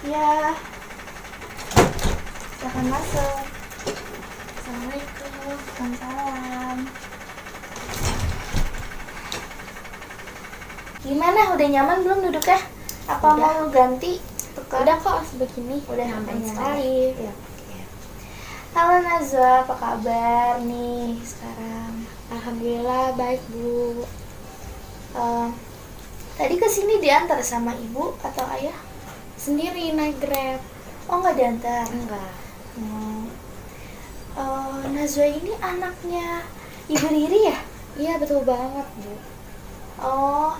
Ya, silahkan masuk. Assalamualaikum. Waalaikumsalam. Gimana, udah nyaman belum duduknya? Apa Udah. mau ganti? Tukar? Udah kok begini. Udah nyaman nyaman. sekali. Ya, oke. Halo Najwa, apa kabar nih sekarang? Alhamdulillah baik, Bu. Tadi kesini diantar sama ibu atau ayah? Sendiri naik Grab. Oh, nggak diantar? Enggak. Najwa ini anaknya Ibu Riri ya? Iya, betul banget, Bu. Oh,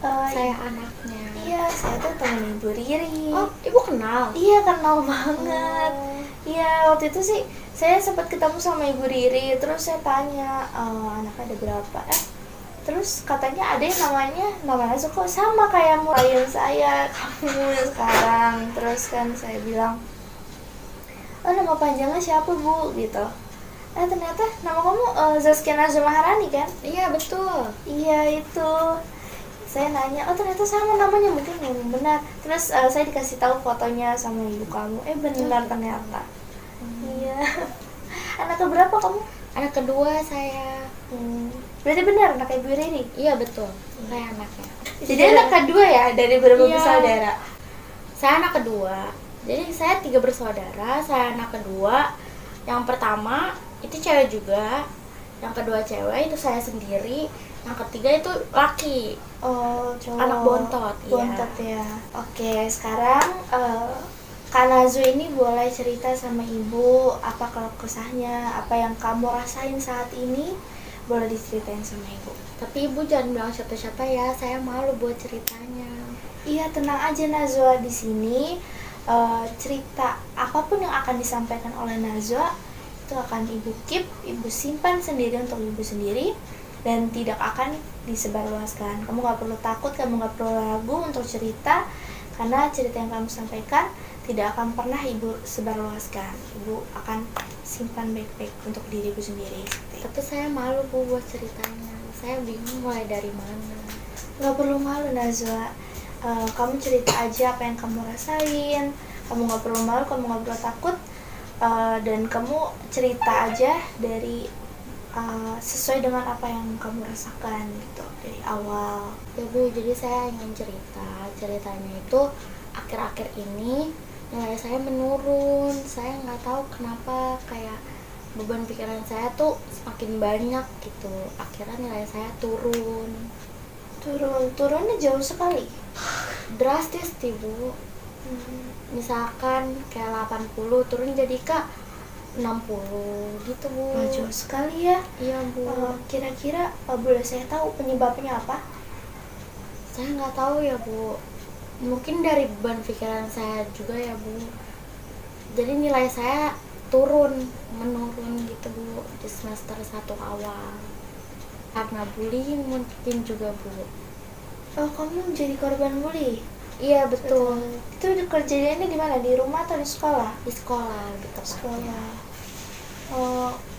Saya anaknya. iya, saya tuh temen Ibu Riri. Oh, Ibu kenal? Iya, kenal banget. Oh. Iya, waktu itu sih saya sempat ketemu sama Ibu Riri, terus saya tanya, anaknya ada berapa? Terus katanya ada yang namanya kok sama kayak klien saya, kamu sekarang. Terus kan saya bilang, oh nama panjangnya siapa Bu? Gitu. Ternyata nama kamu Zaskia Najwa Maharani kan? Iya, betul. Iya itu. Saya nanya, oh ternyata sama namanya, mungkin memang benar. Terus saya dikasih tahu fotonya sama ibu kamu, benar ternyata. Iya. Anak keberapa kamu? Anak kedua saya. Berarti benar anak Ibu Riri? Iya, betul. Saya anaknya. Jadi anak kedua ya dari berapa Iya. bersaudara? Saya anak kedua. Jadi saya 3 bersaudara. Saya anak kedua. Yang pertama itu cewek juga. Yang kedua cewek itu saya sendiri. Yang ketiga itu laki. Oh, cowok. Anak bontot, iya. Bontot ya. Oke, sekarang Kak Najwa ini boleh cerita sama ibu apa keluh kesahnya, apa yang kamu rasain saat ini, boleh diceritain sama ibu. Tapi ibu jangan bilang siapa-siapa ya. Saya malu buat ceritanya. Iya, tenang aja Najwa, di sini cerita apapun yang akan disampaikan oleh Najwa itu akan ibu keep, ibu simpan sendiri untuk ibu sendiri dan tidak akan disebarluaskan. Kamu nggak perlu takut, kamu nggak perlu ragu untuk cerita karena cerita yang kamu sampaikan tidak akan pernah ibu sebarluaskan. Ibu akan simpan baik-baik untuk diri ibu sendiri. Tapi saya malu Bu buat ceritanya. Saya bingung mulai dari mana. Nggak perlu malu Najwa. Kamu cerita aja apa yang kamu rasain. Kamu nggak perlu malu, kamu nggak perlu takut. Dan kamu cerita aja dari sesuai dengan apa yang kamu rasakan gitu dari awal. Ya Bu, jadi saya ingin cerita. Ceritanya itu akhir-akhir ini nilai saya menurun. Saya nggak tahu kenapa, kayak beban pikiran saya tuh semakin banyak gitu. Akhirnya nilai saya Turunnya jauh sekali. drastis sih Bu. Misalkan kayak 80 turun jadi ke 60 gitu Bu. Jauh sekali ya. Iya Bu. Kira-kira boleh saya tahu penyebabnya apa? Saya nggak tahu ya Bu. Mungkin dari beban pikiran saya juga ya Bu. Jadi nilai saya menurun gitu Bu di semester 1 awal. Karena bullying mungkin juga Bu. Oh, kamu jadi korban bully? Iya betul. Itu kejadiannya di mana? Di rumah atau di sekolah? Di sekolah gitu Pak. Sekolah.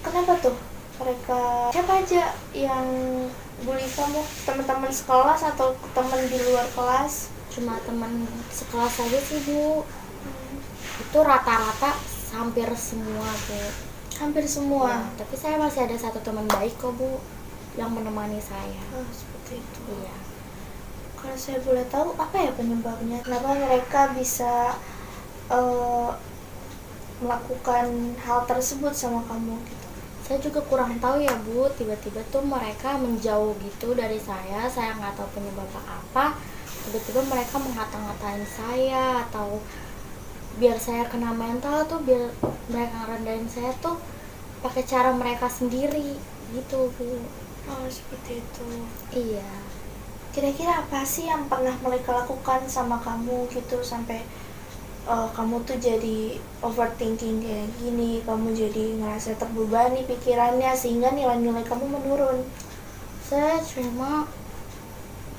Kenapa tuh? Mereka siapa aja yang bully kamu? Teman-teman sekolah atau teman di luar kelas? Cuma teman sekolah saja sih Bu. Itu rata-rata hampir semua Bu. Hampir semua. Ya, tapi saya masih ada satu teman baik kok Bu yang menemani saya. Oh, seperti itu. Iya. Kalau saya boleh tahu apa ya penyebabnya? Kenapa mereka bisa melakukan hal tersebut sama kamu gitu? Saya juga kurang tahu ya Bu, tiba-tiba tuh mereka menjauh gitu dari saya nggak tahu penyebab apa. Tiba-tiba mereka mengata-ngatain saya, atau biar saya kena mental tuh, biar mereka ngerendahin saya tuh pakai cara mereka sendiri gitu Bu. Oh, seperti itu. Iya. Kira-kira apa sih yang pernah mereka lakukan sama kamu gitu sampai kamu tuh jadi overthinking kayak gini, kamu jadi ngerasa terbebani pikirannya sehingga nilai-nilai kamu menurun? Saya cuma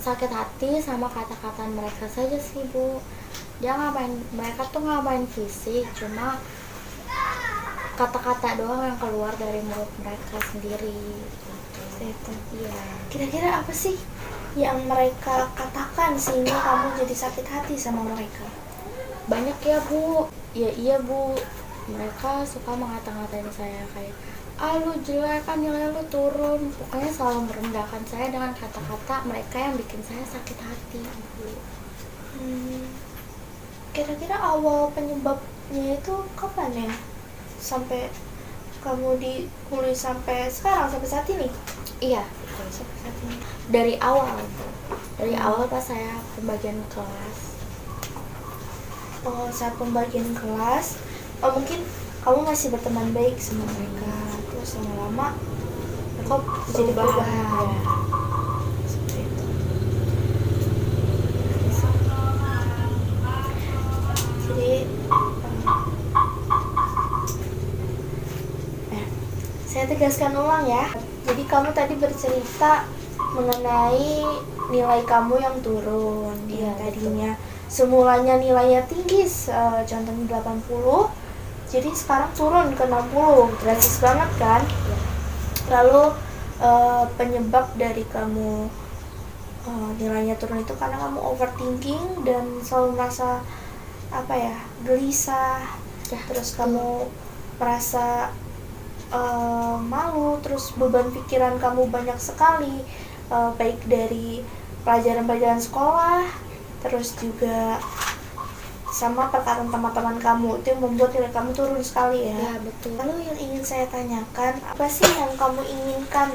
sakit hati sama kata-kata mereka saja sih, Bu. Mereka tuh ngapain fisik, cuma kata-kata doang yang keluar dari mulut mereka sendiri gitu. Itu. Iya. Kira-kira apa sih yang mereka katakan sehingga kamu jadi sakit hati sama mereka? Banyak ya, Bu. Ya iya, Bu. Mereka suka mengata-ngatain saya kayak, lu jelek kan, nilai lu turun. Pokoknya selalu merendahkan saya dengan kata-kata mereka yang bikin saya sakit hati, Bu. Kira-kira awal penyebabnya itu kapan ya? Sampai kamu dibully sampai sekarang, sampai saat ini? Iya, Sampai saat ini. dari awal, Bu. Dari awal pas saya pembagian kelas. Saat pembagian kelas, mungkin kamu masih berteman baik sama mereka, terus lama-lama kok jadi perubahan. Ya. Seperti itu. Jadi saya tegaskan ulang ya. Jadi kamu tadi bercerita mengenai nilai kamu yang turun. Iya, Yang tadinya semulanya nilainya tinggi, contohnya 80, jadi sekarang turun ke 60, drastis banget kan? Iya. Lalu penyebab dari kamu nilainya turun itu karena kamu overthinking dan selalu merasa gelisah, Ya, terus kamu merasa malu, terus beban pikiran kamu banyak sekali, baik dari pelajaran-pelajaran sekolah, terus juga sama perkataan teman-teman kamu itu yang membuat nilai kamu turun sekali ya. Ya, betul. Lalu yang ingin saya tanyakan, apa sih yang kamu inginkan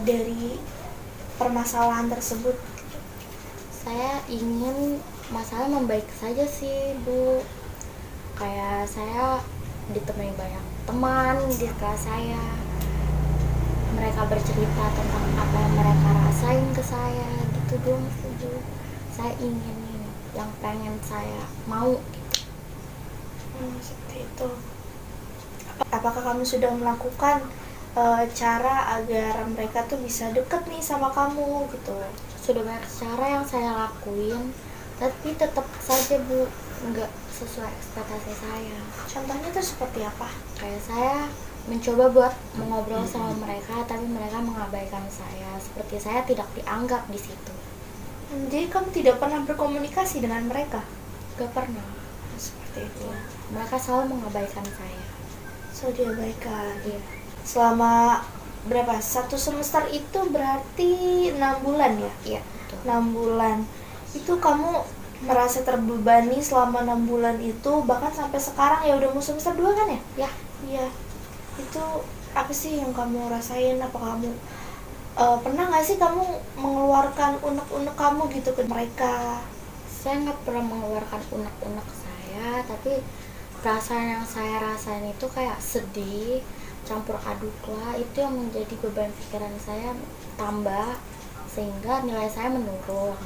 dari permasalahan tersebut? Saya ingin masalah membaik saja sih, Bu. Kayak saya ditemani banyak teman di kelas saya. Mereka bercerita tentang apa yang mereka rasain ke saya, gitu doang sih, Bu. Saya ingin yang pengen saya mau. Seperti itu. Apakah kamu sudah melakukan cara agar mereka tuh bisa deket nih sama kamu gitu? Sudah banyak cara yang saya lakuin, tapi tetap saja, Bu, nggak sesuai ekspektasi saya. Contohnya tuh seperti apa? Kayak saya mencoba buat mengobrol sama mereka, tapi mereka mengabaikan saya, seperti saya tidak dianggap di situ. Jadi kamu tidak pernah berkomunikasi dengan mereka? Gak pernah. Seperti itu. Mereka selalu mengabaikan saya. So diabaikan. Iya. Selama berapa? 1 semester itu berarti 6 bulan ya? Iya, betul. 6 bulan. Itu kamu merasa terbebani selama 6 bulan itu, bahkan sampai sekarang ya udah mau semester 2 kan ya? Ya. Iya. Itu apa sih yang kamu rasain? Apa kamu pernah nggak sih kamu mengeluarkan unek-unek kamu gitu ke mereka? Saya nggak pernah mengeluarkan unek-unek saya, tapi perasaan yang saya rasain itu kayak sedih, campur aduk lah. Itu yang menjadi beban pikiran saya tambah, sehingga nilai saya menurun.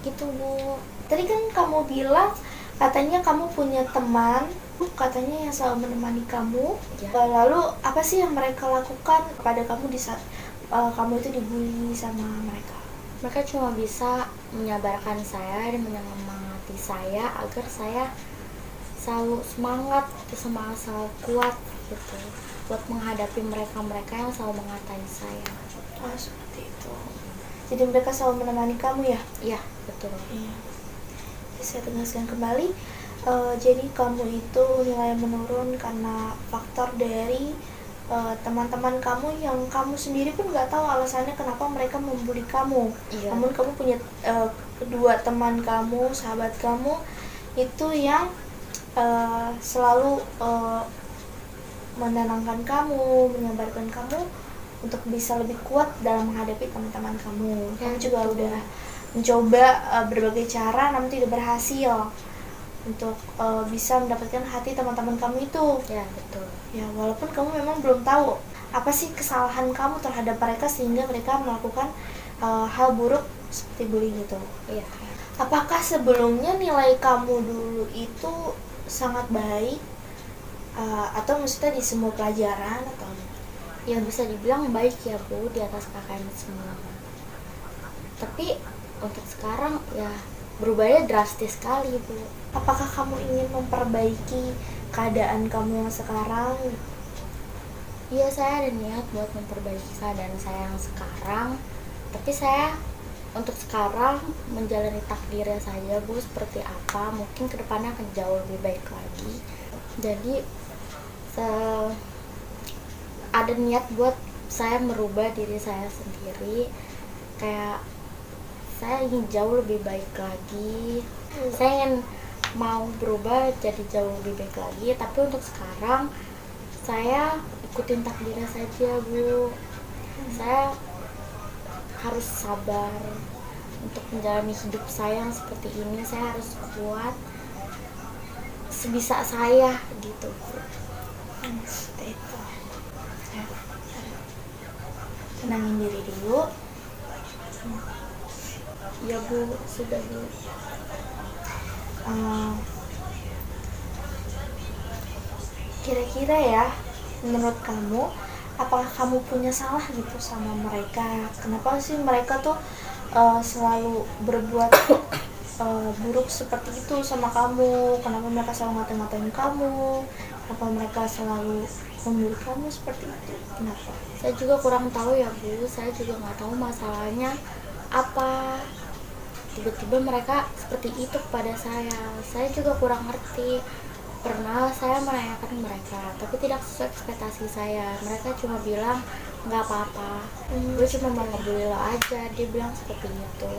Gitu, Bu. Tadi kan kamu bilang katanya kamu punya teman, katanya yang selalu menemani kamu. Ya. Lalu apa sih yang mereka lakukan kepada kamu di saat kamu itu dibully sama mereka? Mereka cuma bisa menyabarkan saya dan menyemangati saya agar saya selalu semangat, selalu kuat gitu, buat menghadapi mereka yang selalu mengatai saya. Oh, seperti itu. Jadi mereka selalu menemani kamu ya? Iya, betul. Iya. Saya tegaskan kembali, jadi kamu itu nilai menurun karena faktor dari teman-teman kamu yang kamu sendiri pun nggak tahu alasannya kenapa mereka membuli kamu. Iya. Namun kamu punya kedua teman kamu, sahabat kamu itu yang selalu menenangkan kamu, menyabarkan kamu untuk bisa lebih kuat dalam menghadapi teman-teman kamu. Kamu juga udah mencoba berbagai cara namun tidak berhasil untuk bisa mendapatkan hati teman-teman kamu itu. Ya, betul. Ya, walaupun kamu memang belum tahu apa sih kesalahan kamu terhadap mereka sehingga mereka melakukan hal buruk seperti bullying itu. Iya. Apakah sebelumnya nilai kamu dulu itu sangat baik, atau maksudnya di semua pelajaran atau? Ya bisa dibilang baik ya Bu, di atas KKN semua. Tapi untuk sekarang ya berubahnya drastis sekali Bu. Apakah kamu ingin memperbaiki keadaan kamu yang sekarang? Iya, saya ada niat buat memperbaiki keadaan saya yang sekarang. Tapi saya untuk sekarang menjalani takdirnya saja Bu, seperti apa. Mungkin kedepannya akan jauh lebih baik lagi. Jadi ada niat buat saya merubah diri saya sendiri. Kayak saya ingin jauh lebih baik lagi. Saya ingin mau berubah jadi jauh lebih baik lagi. Tapi untuk sekarang saya ikutin takdirnya saja Bu. Saya harus sabar untuk menjalani hidup saya yang seperti ini. Saya harus kuat sebisa saya gitu Bu. Seperti itu. Tenangin diri dulu. Ya Bu, sudah Bu. Kira-kira ya, menurut kamu, apakah kamu punya salah gitu sama mereka? Kenapa sih mereka tuh selalu berbuat buruk seperti itu sama kamu? Kenapa mereka selalu ngatain-ngatain kamu? Kenapa mereka selalu membuli kamu seperti itu? Kenapa? Saya juga kurang tahu ya Bu, saya juga nggak tahu masalahnya apa. Tiba-tiba mereka seperti itu kepada saya juga kurang ngerti. Pernah saya menanyakan mereka, tapi tidak sesuai ekspektasi saya. Mereka cuma bilang, nggak apa-apa, gue cuma mau ngebully lo aja. Dia bilang seperti itu.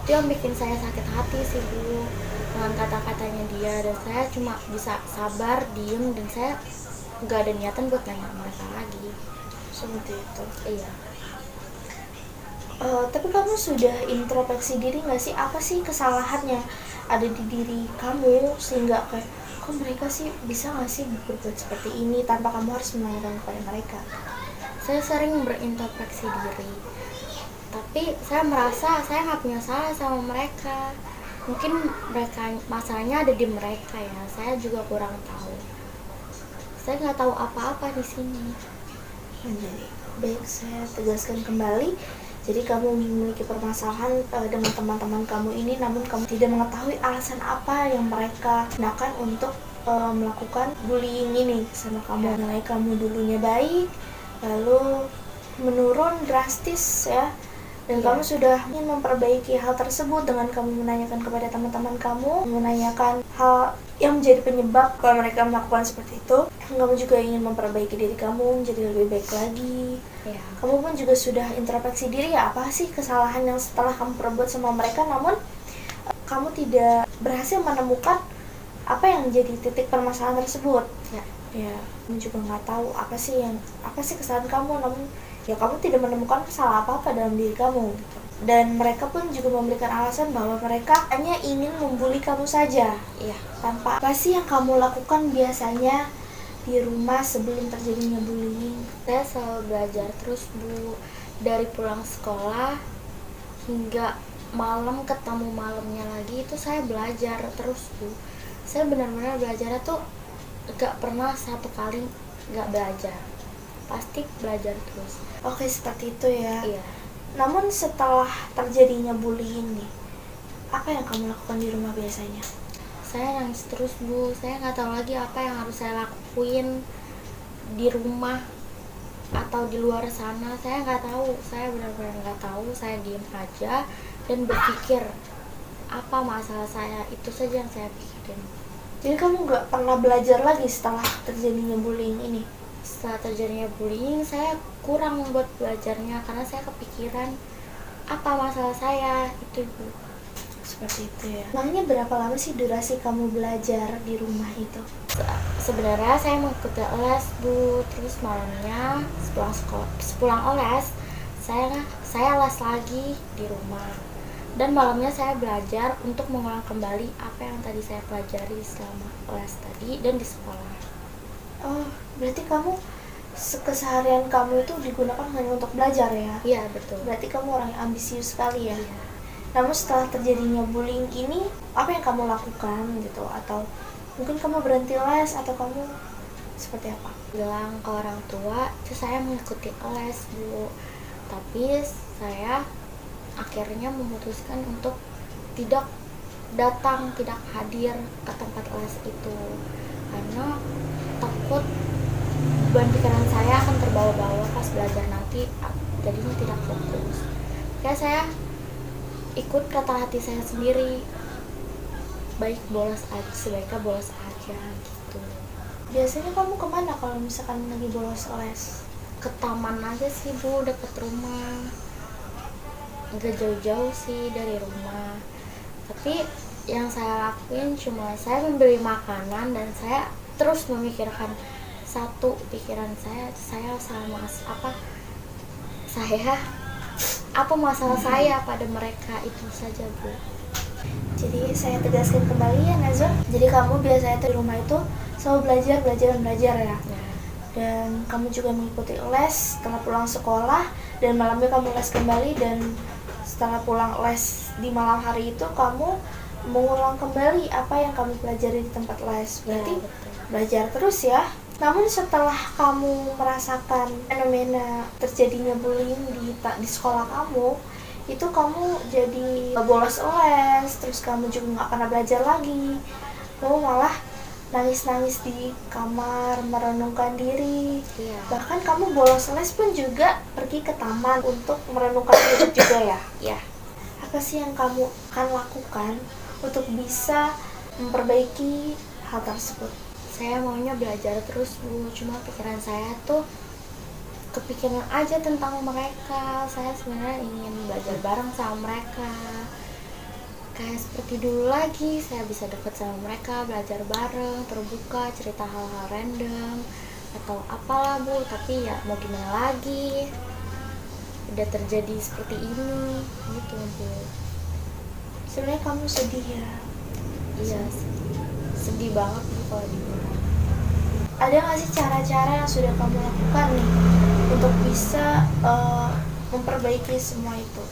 Itu yang bikin saya sakit hati sih Bu, dengan kata-katanya dia. Dan saya cuma bisa sabar, diem, dan saya nggak ada niatan buat nanya mereka lagi. Seperti itu. Iya. Tapi kamu sudah introspeksi diri nggak sih? Apa sih kesalahan yang ada di diri kamu sehingga kayak, kok mereka sih bisa nggak sih berbuat seperti ini tanpa kamu harus menanyakan kepada mereka? Saya sering berintrospeksi diri, tapi saya merasa saya nggak punya salah sama mereka. Mungkin mereka masalahnya ada di mereka ya. Saya juga kurang tahu. Saya nggak tahu apa-apa di sini. Jadi baik, saya tegaskan kembali. Jadi kamu memiliki permasalahan dengan teman-teman kamu ini, namun kamu tidak mengetahui alasan apa yang mereka gunakan untuk melakukan bullying ini sama kamu. Nilai kamu dulunya baik, lalu menurun drastis ya. Dan kamu sudah ingin memperbaiki hal tersebut dengan kamu menanyakan kepada teman-teman kamu, menanyakan hal yang menjadi penyebab kalau mereka melakukan seperti itu. Kamu juga ingin memperbaiki diri kamu menjadi lebih baik lagi. Ya. Kamu pun juga sudah introspeksi diri ya, apa sih kesalahan yang setelah kamu perbuat sama mereka, namun kamu tidak berhasil menemukan apa yang jadi titik permasalahan tersebut. Ya, kamu juga nggak tahu apa sih kesalahan kamu, namun ya kamu tidak menemukan kesalahan apa-apa dalam diri kamu gitu. Dan mereka pun juga memberikan alasan bahwa mereka hanya ingin membuli kamu saja. Iya. Tanpa apa sih yang kamu lakukan biasanya di rumah sebelum terjadinya bullying? Saya selalu belajar terus Bu, dari pulang sekolah hingga malam ketemu malamnya lagi itu saya belajar terus Bu. Saya benar-benar belajarnya tuh gak pernah satu kali gak belajar, pasti belajar terus. Oke, seperti itu ya. Iya. Namun setelah terjadinya bullying nih, apa yang kamu lakukan di rumah biasanya? Saya nangis terus Bu, saya nggak tahu lagi apa yang harus saya lakuin di rumah atau di luar sana. Saya nggak tahu, saya benar-benar nggak tahu. Saya diem aja dan berpikir apa masalah saya, itu saja yang saya pikirin. Jadi kamu nggak pernah belajar lagi setelah terjadinya bullying ini? Setelah terjadinya bullying saya kurang buat belajarnya karena saya kepikiran apa masalah saya itu Bu. Seperti itu ya. Emangnya berapa lama sih durasi kamu belajar di rumah itu? Sebenarnya saya mengikuti les Bu, terus malamnya sepulang les saya les lagi di rumah, dan malamnya saya belajar untuk mengulang kembali apa yang tadi saya pelajari selama les tadi dan di sekolah. Oh, berarti kamu keseharian kamu itu digunakan hanya untuk belajar ya? Iya betul. Berarti kamu orang yang ambisius sekali ya? Iya. Namun setelah terjadinya bullying ini, apa yang kamu lakukan gitu? Atau mungkin kamu berhenti les atau kamu seperti apa? Bilang ke orang tua itu saya mengikuti les Bu, tapi saya akhirnya memutuskan untuk tidak datang, tidak hadir ke tempat les itu karena takut beban pikiran saya akan terbawa-bawa pas belajar nanti, jadinya tidak fokus. Kayak saya ikut kata hati saya sendiri, baik bolos aja, sebaiknya bolos aja gitu. Biasanya kamu kemana kalau misalkan lagi bolos les? Ke taman aja sih Bu, deket rumah, nggak jauh-jauh sih dari rumah. Tapi yang saya lakuin cuma saya membeli makanan dan saya terus memikirkan satu pikiran saya sama apa masalah saya pada mereka, itu saja Bu. Jadi saya tegaskan kembali ya Nazwa. Jadi kamu biasanya di rumah itu selalu belajar ya. Nah, Dan kamu juga mengikuti les setelah pulang sekolah, dan malamnya kamu les kembali, dan setelah pulang les di malam hari itu kamu mengulang kembali apa yang kamu pelajari di tempat les. Berarti ya, betul. belajar terus ya. Namun setelah kamu merasakan fenomena terjadinya bullying di sekolah kamu, itu kamu jadi bolos les, terus kamu juga nggak pernah belajar lagi. Kamu malah nangis-nangis di kamar, merenungkan diri. Iya. Bahkan kamu bolos les pun juga pergi ke taman untuk merenungkan hidup juga ya. Ya, Apa sih yang kamu akan lakukan untuk bisa memperbaiki hal tersebut? saya maunya belajar terus Bu, cuma pikiran saya tuh kepikiran aja tentang mereka. Saya sebenarnya ingin belajar bareng sama mereka, kayak seperti dulu lagi, saya bisa dekat sama mereka, belajar bareng, terbuka, cerita hal-hal random atau apalah Bu. Tapi ya mau gimana lagi, udah terjadi seperti ini gitu Bu. Sebenarnya kamu sedih ya. Iya, sedih banget Bu kalau di rumah. Ada nggak sih cara-cara yang sudah kamu lakukan nih untuk bisa memperbaiki semua itu?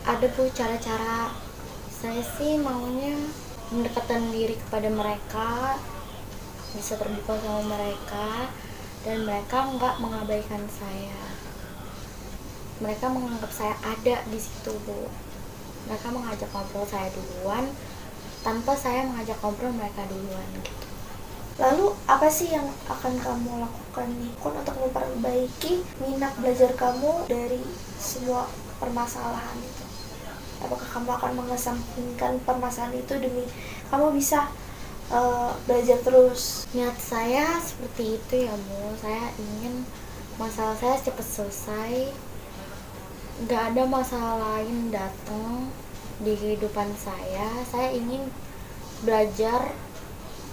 Ada Bu cara-cara. Saya sih maunya mendekatkan diri kepada mereka, bisa terbuka sama mereka, dan mereka nggak mengabaikan saya. Mereka menganggap saya ada di situ Bu. Mereka mengajak ngobrol saya duluan tanpa saya mengajak ngobrol mereka duluan gitu. Lalu apa sih yang akan kamu lakukan nih untuk memperbaiki minat belajar kamu dari semua permasalahan itu? Apakah kamu akan mengesampingkan permasalahan itu demi kamu bisa belajar terus? Niat saya seperti itu ya Bu. Saya ingin masalah saya cepat selesai, nggak ada masalah lain datang di kehidupan saya. Saya ingin belajar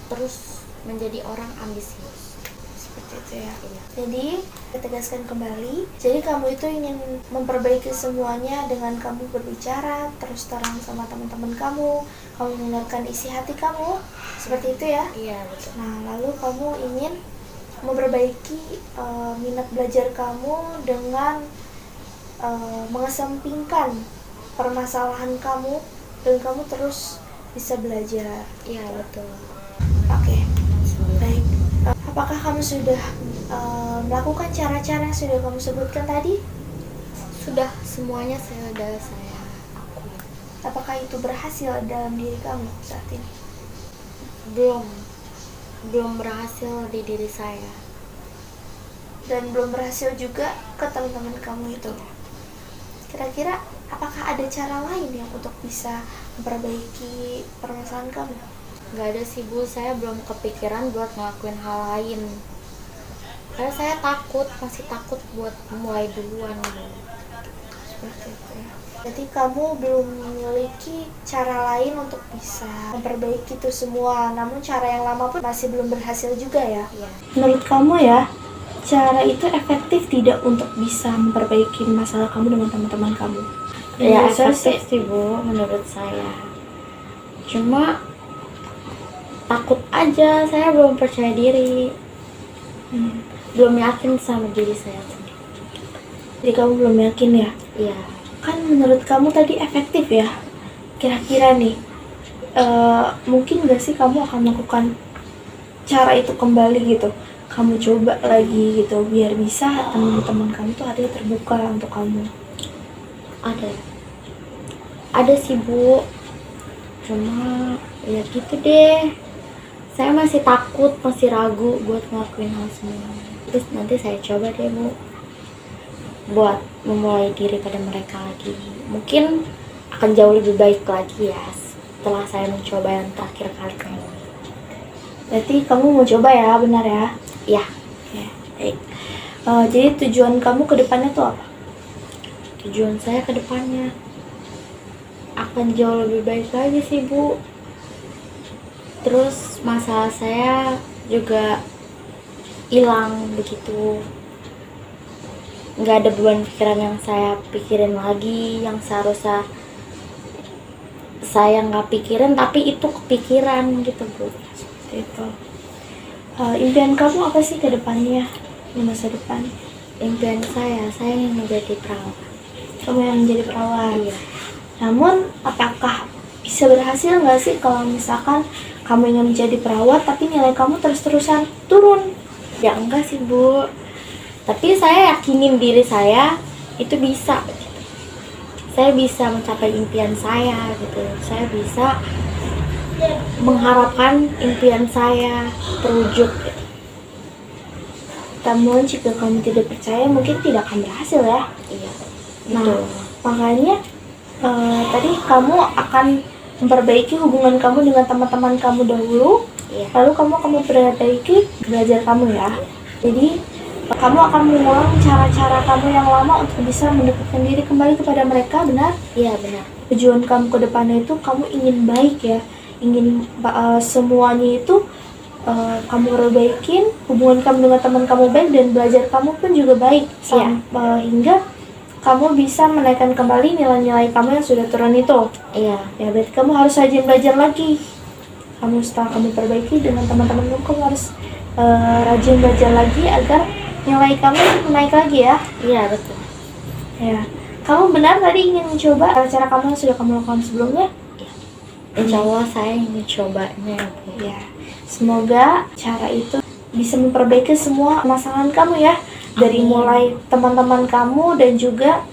terus menjadi orang ambisius. Seperti itu ya. Iya. Jadi kita tegaskan kembali, jadi kamu itu ingin memperbaiki semuanya dengan kamu berbicara terus terang sama teman-teman kamu mendengarkan isi hati kamu, seperti itu ya. Iya betul. Nah, lalu kamu ingin memperbaiki minat belajar kamu dengan mengesampingkan permasalahan kamu dan kamu terus bisa belajar. Iya betul. Oke, baik. Apakah kamu sudah melakukan cara-cara yang sudah kamu sebutkan tadi? Sudah semuanya saya lakuin. Apakah itu berhasil dalam diri kamu saat ini? Belum berhasil di diri saya. Dan belum berhasil juga ke teman-teman kamu itu. Kira-kira apakah ada cara lain yang untuk bisa memperbaiki permasalahan kamu? Nggak ada sih Bu, saya belum kepikiran buat ngelakuin hal lain. Karena saya masih takut buat mulai duluan Bu. Seperti itu ya. Jadi kamu belum memiliki cara lain untuk bisa memperbaiki itu semua. Namun cara yang lama pun masih belum berhasil juga ya. Iya. Menurut kamu ya, cara itu efektif tidak untuk bisa memperbaiki masalah kamu dengan teman-teman kamu? Ya Menurut saya efektif sih Bu, menurut saya. Cuma takut aja, saya belum percaya diri. Belum yakin sama diri saya sendiri. Jadi kamu belum yakin ya? Iya. Kan menurut kamu tadi efektif ya? Kira-kira nih, mungkin gak sih kamu akan melakukan cara itu kembali gitu? Kamu coba lagi gitu, biar bisa teman-teman kamu tuh hatinya terbuka untuk kamu. Ada sih Bu, cuma ya gitu deh, saya masih takut, masih ragu buat ngelakuin hal semua. Terus nanti saya coba deh Bu, buat memulai diri pada mereka lagi. Mungkin akan jauh lebih baik lagi ya setelah saya mencoba yang terakhir kali ini. Berarti kamu mau coba ya, benar ya? Ya. Ya, baik. Jadi tujuan kamu ke depannya tuh apa? Tujuan saya ke depannya akan jauh lebih baik lagi sih Bu. Terus masalah saya juga hilang begitu. Nggak ada beban pikiran yang saya pikirin lagi, yang seharusnya saya nggak pikirin tapi itu kepikiran gitu Bu. Seperti itu. Impian kamu apa sih ke depannya, di masa depan? Impian saya ingin menjadi perawat. Kamu yang menjadi perawat. Iya. Namun, apakah bisa berhasil nggak sih kalau misalkan kamu ingin menjadi perawat tapi nilai kamu terus-terusan turun? Ya enggak sih Bu, tapi saya yakinin diri saya itu bisa gitu. Saya bisa mencapai impian saya gitu. Saya bisa mengharapkan impian saya terwujud gitu. Namun jika kamu tidak percaya, mungkin tidak akan berhasil ya. Iya. Nah, Gitu. makanya tadi kamu akan memperbaiki hubungan kamu dengan teman-teman kamu dahulu, Iya. lalu kamu akan memperbaiki belajar kamu ya. Jadi kamu akan mengulang cara-cara kamu yang lama untuk bisa mendekatkan diri kembali kepada mereka, benar? Iya benar. Tujuan kamu ke depannya itu kamu ingin baik ya, ingin semuanya itu kamu perbaikin, hubungan kamu dengan teman kamu baik dan belajar kamu pun juga baik, hingga kamu bisa menaikkan kembali nilai-nilai kamu yang sudah turun itu. Iya. Ya berarti kamu harus rajin belajar lagi. Kamu setelah kamu perbaiki dengan teman-teman kamu harus rajin belajar lagi agar nilai kamu naik lagi ya. Iya betul. Ya. Kamu benar tadi ingin mencoba cara-cara kamu yang sudah kamu lakukan sebelumnya? Insya Allah saya ingin mencobanya Bu. Ya. Semoga cara itu bisa memperbaiki semua masalah kamu ya. Dari Amin. mulai teman-teman kamu dan juga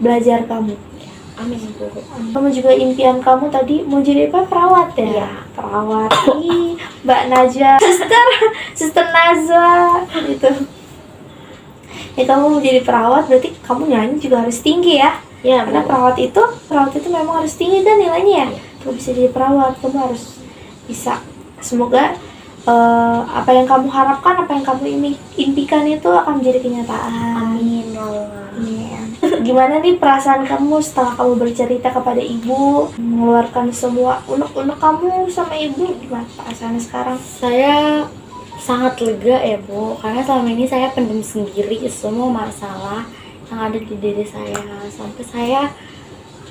belajar kamu. Amin Bu. Kamu juga impian kamu tadi mau jadi apa? Perawat ya? Iya. Perawat. Ih, Mbak Najwa, Suster Najwa gitu. Ya kamu mau jadi perawat berarti kamu nyanyi juga harus tinggi ya. Iya Karena Bu. perawat itu memang harus tinggi kan nilainya ya. Iya. Kalau bisa jadi perawat kamu harus bisa. Semoga apa yang kamu harapkan, apa yang kamu impikan itu akan menjadi kenyataan. Amin ya Allah. Amin. Gimana nih perasaan kamu setelah kamu bercerita kepada ibu, mengeluarkan semua unek-unek kamu sama ibu? Gimana perasaannya sekarang? Saya sangat lega ya Bu, karena selama ini saya pendem sendiri semua masalah yang ada di diri saya. Sampai saya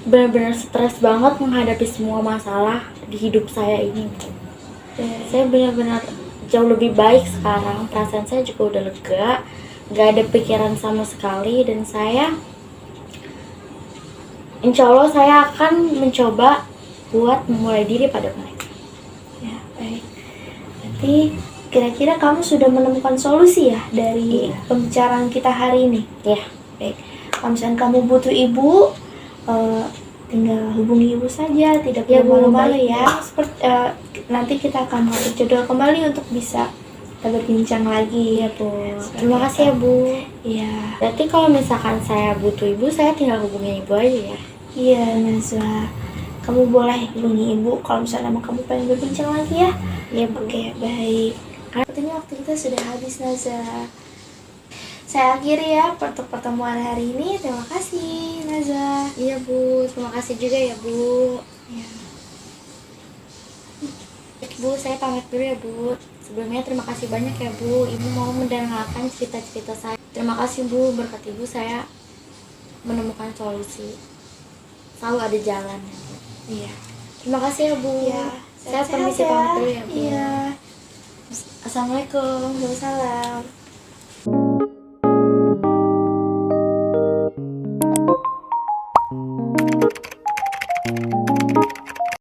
benar-benar stres banget menghadapi semua masalah di hidup saya ini Bu. Saya benar-benar jauh lebih baik sekarang, perasaan saya juga udah lega, gak ada pikiran sama sekali, dan saya insya Allah saya akan mencoba buat memulai diri pada mereka. Ya, baik. Berarti kira-kira kamu sudah menemukan solusi ya dari pembicaraan kita hari ini? Ya. Baik. Kalau misalnya kamu butuh ibu, tinggal hubungi ibu saja, tidak Ya, perlu Bu, malu-malu baik. ya. Nanti kita akan ngatur jadwal kembali untuk bisa kita berbincang lagi. Iya Bu. Terima kasih ya Bu. Iya. Berarti kalau misalkan saya butuh ibu, saya tinggal hubungi ibu aja ya. Iya, Nazwa. Kamu boleh hubungi ibu kalau misalnya kamu pengen berbincang lagi ya. Iya Bu. Oke, baik. Sepertinya waktu kita sudah habis, Nazwa. Saya akhiri ya untuk pertemuan hari ini. Terima kasih, Nazwa. Iya Bu, terima kasih juga ya Bu. Ya. Bu, saya pamit dulu ya Bu. Sebelumnya terima kasih banyak ya Bu, Ibu mau mendengarkan cerita-cerita saya. Terima kasih Bu, berkat Ibu saya menemukan solusi. Selalu ada jalan ya Bu. Iya. Terima kasih ya Bu. Iya. Saya Sehat-sehat permisi ya. pamit dulu ya Bu. Iya. Assalamualaikum. Waalaikumsalam.